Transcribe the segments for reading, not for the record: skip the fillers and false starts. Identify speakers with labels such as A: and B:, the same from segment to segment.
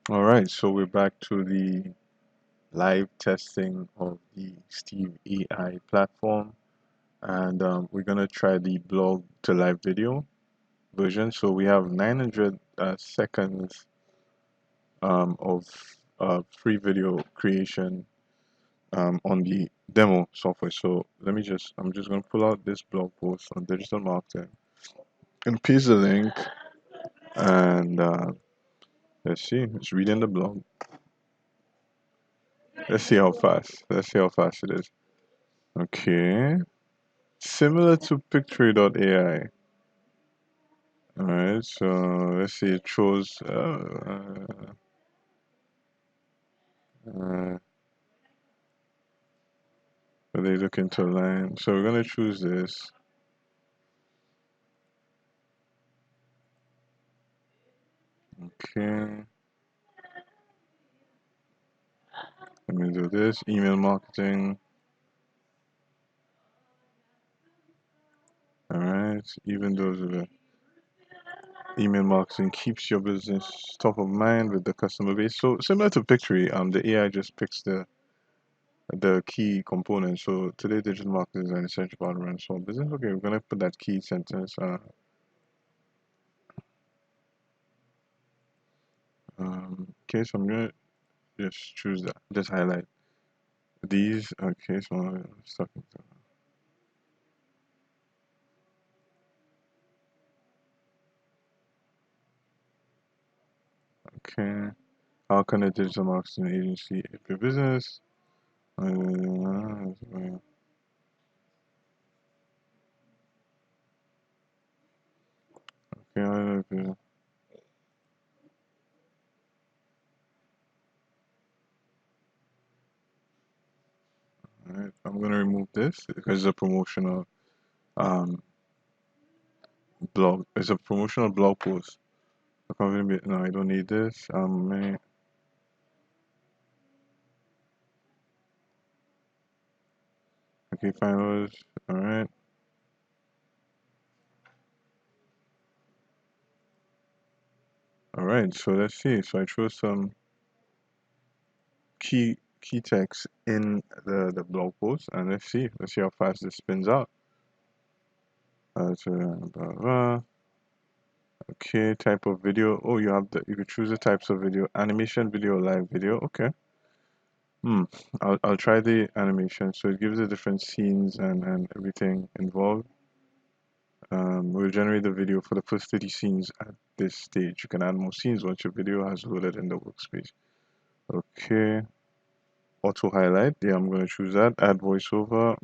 A: All right, so we're back to the live testing of the Steve.AI platform, and we're gonna try the blog to live video version. So we have 900 seconds of free video creation on the demo software. So I'm just gonna pull out this blog post on digital marketing and paste the link, and let's see, it's reading the blog. Let's see how fast. Let's see how fast it is. Okay. Similar to Pt2.ai. Alright, so let's see, it shows uh, so they look into a line. So we're gonna choose this. Okay, let me do this. Email marketing. Alright, even though the email marketing keeps your business top of mind with the customer base. So similar to Pictory, the AI just picks the key components. So today digital marketing is an essential part of running small business. Okay, we're gonna put that key sentence. Okay, so I'm gonna just choose that. Just highlight these. Okay, so I'm stuck into. Okay, how can a digital marketing agency help your business? Okay, okay. Alright, I'm gonna remove this because it's a promotional um blog. It's a promotional blog post. No, I don't need this. Okay, finals. All right, all right. So let's see. So I chose some key text in the blog post, and let's see how fast this spins out. So, blah, blah. Okay, type of video. Oh, you could choose the types of video: animation, video, live video. Okay. Hmm. I'll try the animation. So it gives the different scenes and everything involved. We'll generate the video for the first 30 scenes at this stage. You can add more scenes once your video has loaded in the workspace. Okay. Auto highlight. Yeah, I'm gonna choose that. Add voiceover.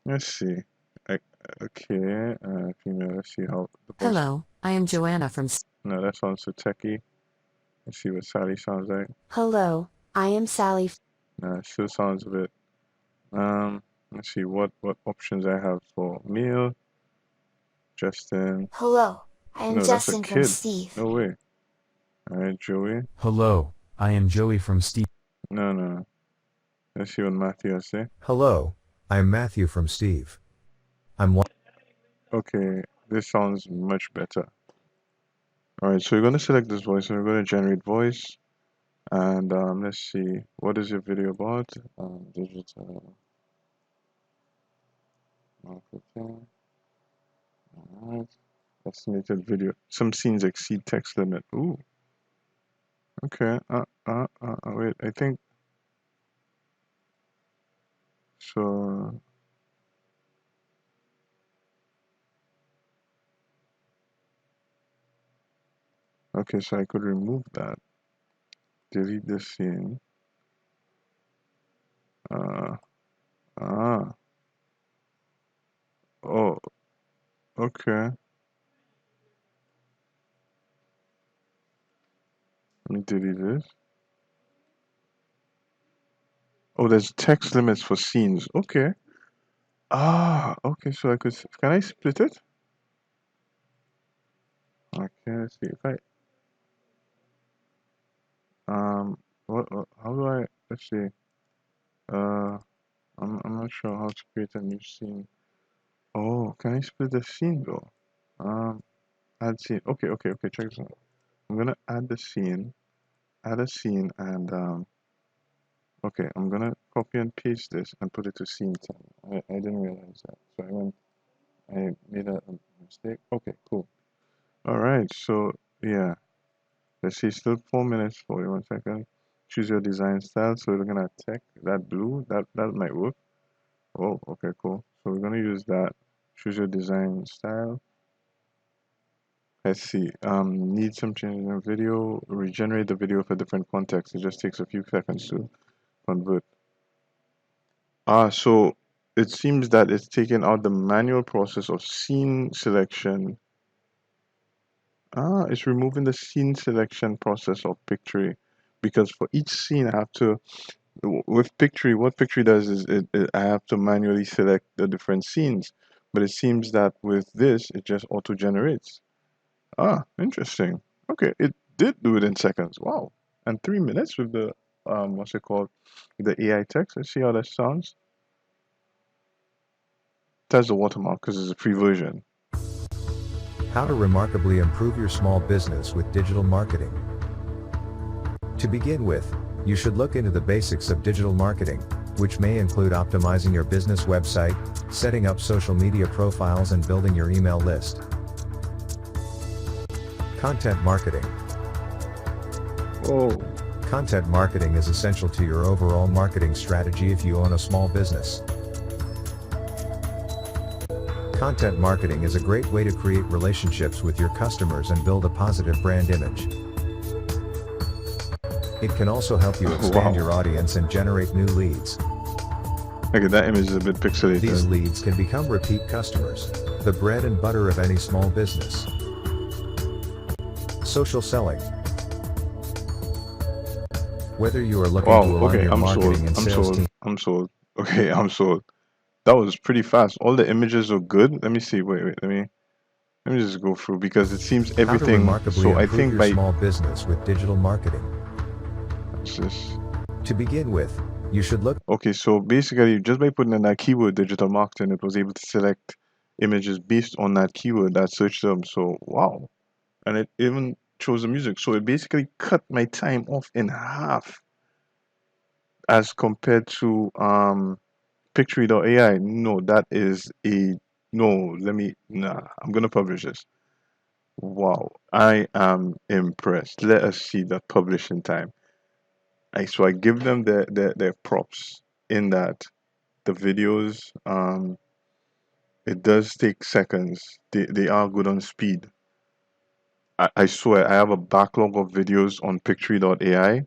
A: Let's see. I, okay. Female. Let's see how the voice.
B: Hello, I am Joanna from.
A: No, that sounds so techy. Let's see what Sally sounds like.
B: Hello, I am Sally.
A: No, it still sounds a bit. Let's see what options I have for male. Justin.
B: Hello, I am
A: No, that's a
B: Justin from
A: kid.
B: Steve.
A: No way. All right, Joey.
C: Hello, I am Joey from Steve.
A: No, no, no. Let's see what Matthew has to say.
C: Hello, I'm Matthew from Steve. I'm one.
A: Okay, this sounds much better. All right, so we're going to select this voice and we're going to generate voice. And let's see, what is your video about? Digital marketing. All right. Estimated video. Some scenes exceed text limit. Ooh, okay. Wait, I think so. Okay, so I could remove that. Delete this scene. Uh, ah, oh, okay. Let me delete this. Oh, there's text limits for scenes. Okay. Okay. So can I split it? Okay. Let's see if how do I? Let's see. Uh, I'm not sure how to create a new scene. Oh, can I split the scene though? Um, add scene. Okay. Check this out. I'm gonna add the scene, add a scene, and okay, I'm gonna copy and paste this and put it to scene 10. I didn't realize that, so I made a mistake. Okay, cool. All right, so yeah, let's see, still 4 minutes, 41 seconds. Choose your design style. So we're looking at tech, that blue, that might work. Oh, okay, cool. So we're gonna use that. Choose your design style. Let's see. Need some changes in video. Regenerate the video for different contexts. It just takes a few seconds to convert. So it seems that it's taken out the manual process of scene selection. It's removing the scene selection process of Pictory, because for each scene I have to, with Pictory, what Pictory does is I have to manually select the different scenes, but it seems that with this it just auto generates. Interesting. Okay, it did do it in seconds. Wow. And 3 minutes with the what's it called? The AI text. Let's see how that sounds. That's the watermark because it's a free version.
C: How to remarkably improve your small business with digital marketing. To begin with, you should look into the basics of digital marketing, which may include optimizing your business website, setting up social media profiles, and building your email list. Content marketing.
A: Oh,
C: Content marketing is essential to your overall marketing strategy if you own a small business. Content marketing is a great way to create relationships with your customers and build a positive brand image. It can also help you expand
A: wow.
C: your audience and generate new leads.
A: Okay, that image is a bit pixelated.
C: These leads can become repeat customers, the bread and butter of any small business. Social selling. Whether you are looking to
A: Wow.
C: align
A: Okay,
C: your
A: I'm sold.
C: marketing and
A: I'm
C: sales
A: sold.
C: team,
A: I'm sold. Okay, I'm sold. That was pretty fast. All the images are good. Let me see. Wait. Let me just go through because it seems
C: how to
A: everything.
C: remarkably
A: So I
C: improve
A: think
C: your
A: by
C: small business with digital marketing.
A: what's this?
C: To begin with, you should look
A: Okay, so basically, just by putting in that keyword digital marketing, it was able to select images based on that keyword, that search term. So, wow. And it even chose the music. So it basically cut my time off in half as compared to Pictory.ai. No, that is a no. I'm gonna publish this. Wow, I am impressed. Let us see the publishing time. So I give them their props in that the videos, it does take seconds. They are good on speed. I swear I have a backlog of videos on Pictory.ai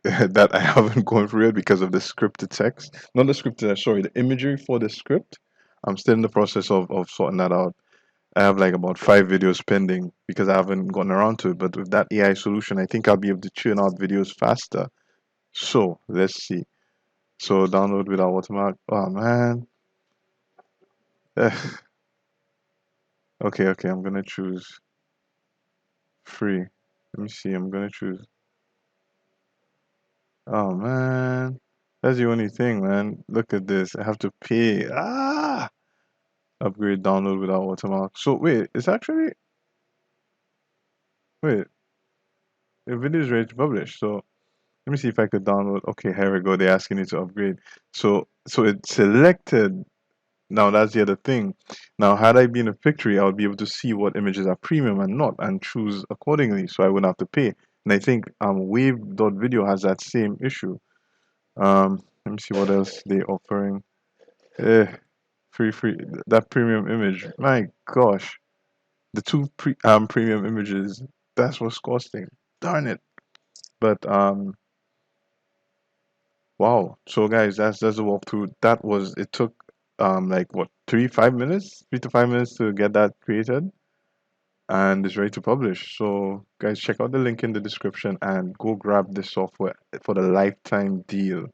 A: that I haven't gone through yet because of the scripted text. Not the scripted, sorry, the imagery for the script. I'm still in the process of sorting that out. I have like about 5 videos pending because I haven't gotten around to it. But with that AI solution, I think I'll be able to churn out videos faster. So let's see. So download without watermark. Oh man. Eh, okay, I'm gonna choose free. Let me see. I'm gonna choose. Oh man. That's the only thing, man. Look at this. I have to pay. Upgrade download without watermark. So wait, it's actually wait, the video is ready to publish. So let me see if I could download. Okay, here we go. They're asking you to upgrade. So it's selected. Now that's the other thing. Now, had I been a Pictory, I would be able to see what images are premium and not, and choose accordingly, so I wouldn't have to pay. And I think Wave.video has that same issue. Let me see what else they offering. Eh, free. That premium image. My gosh, the two premium images. That's what's costing. Darn it. But wow. So guys, that's the walkthrough. It took like what 3 5 minutes, 3 to 5 minutes to get that created and it's ready to publish. So guys, check out the link in the description and go grab this software for the lifetime deal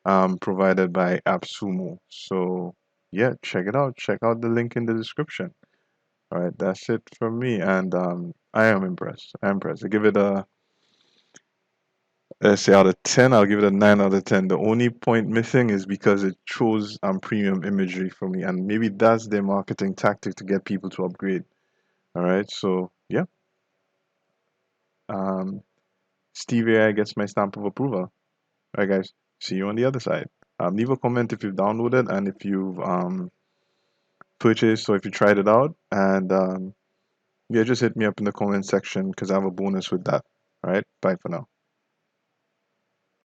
A: provided by AppSumo. So yeah, check it out. Check out the link in the description. All right, that's it from me and I am impressed. I'm impressed. I give it a, let's say out of 10, I'll give it a 9 out of 10. The only point missing is because it chose premium imagery for me, and maybe that's their marketing tactic to get people to upgrade. All right, so yeah, Steve.AI gets my stamp of approval. All right, guys. See you on the other side. Leave a comment if you've downloaded and if you've purchased or if you tried it out. And yeah, just hit me up in the comment section because I have a bonus with that. All right. Bye for now.